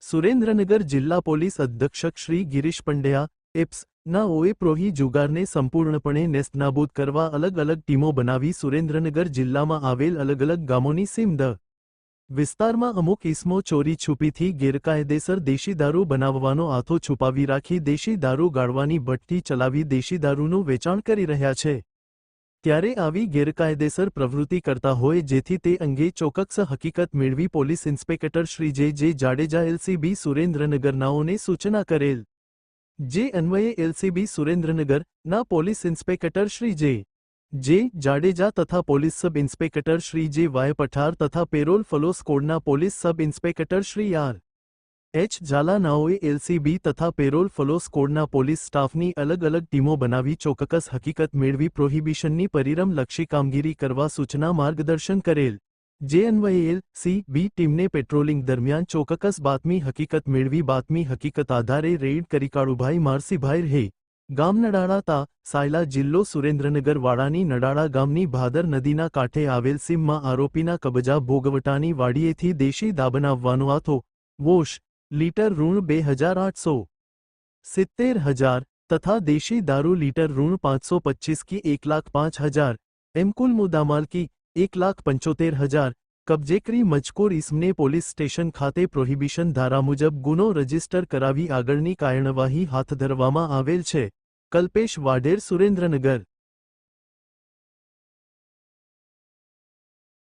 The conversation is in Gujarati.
સુરેન્દ્રનગર જિલ્લા પોલીસ અધિક્ષક શ્રી ગિરીશ પંડ્યા એપ્સ ના ઓએ પ્રોહી જુગારને સંપૂર્ણપણે નેસ્તનાબૂદ કરવા અલગ અલગ ટીમો બનાવી સુરેન્દ્રનગર જિલ્લામાં આવેલ અલગ અલગ ગામોની સીમ ધ વિસ્તારમાં અમુક ઇસમો ચોરી છુપીથી ગેરકાયદેસર દેશી દારૂ બનાવવાનો આથો છુપાવી રાખી દેશી દારૂ ગાળવાની ભઠ્ઠી ચલાવી દેશી દારૂનું વેચાણ કરી રહ્યા છે। ત્યારે આવી ગેરકાયદેસર પ્રવૃત્તિ કરતા હોય જેથી તે અંગે ચોક્કસ હકીકત મેળવી પોલીસ ઇન્સ્પેક્ટર શ્રી જે જાડેજા એલસીબી સુરેન્દ્રનગરનાઓને સૂચના કરેલ, જે અન્વયે એલસીબી સુરેન્દ્રનગર ના પોલીસ ઇન્સ્પેક્ટર શ્રી જે જાડેજા તથા પોલીસ સબ ઇન્સ્પેક્ટર શ્રી જે વાય પઠાર તથા પેરોલ ફલો સ્કોડના police sub inspector Shri H Jhala નાઓએ એલસીબી તથા પેરોલ ફલો સ્કોડના પોલીસ સ્ટાફની અલગ અલગ ટીમો બનાવી ચોક્કસ હકીકત મેળવી પ્રોહિબિશનની પરિરમલક્ષી કામગીરી કરવા સૂચના માર્ગદર્શન કરેલ, જે અન્વયે એલસીબી ટીમને પેટ્રોલિંગ દરમિયાન ચોક્કસ બાતમી હકીકત મેળવી બાતમી હકીકત આધારે રેઇડ કરી કાળુભાઈ મારસીભાઈ રહે ગામ નડાળા તા સાયલા જિલ્લો સુરેન્દ્રનગર વાળાની નડાળા ગામની ભાદર નદીના કાંઠે આવેલ સીમમાં આરોપીના કબજા ભોગવટાની વાડીએથી દેશી દા બનાવવાનો આથો વોશ લીટર ઋણ 2870,000 તથા દેશી દારૂ લીટર ઋણ 525 की 1,05,000 एम कुल मुद्दामाल की 1,75,000 कब्जे करी मजकूर इसमने पोलीस स्टेशन खाते प्रोहिबिशन धारा मुजब गुनो रजिस्टर करावी आगळनी कार्यवाही हाथ धरवामां आवेल छे। कल्पेश वाढेर, सुरेन्द्रनगर।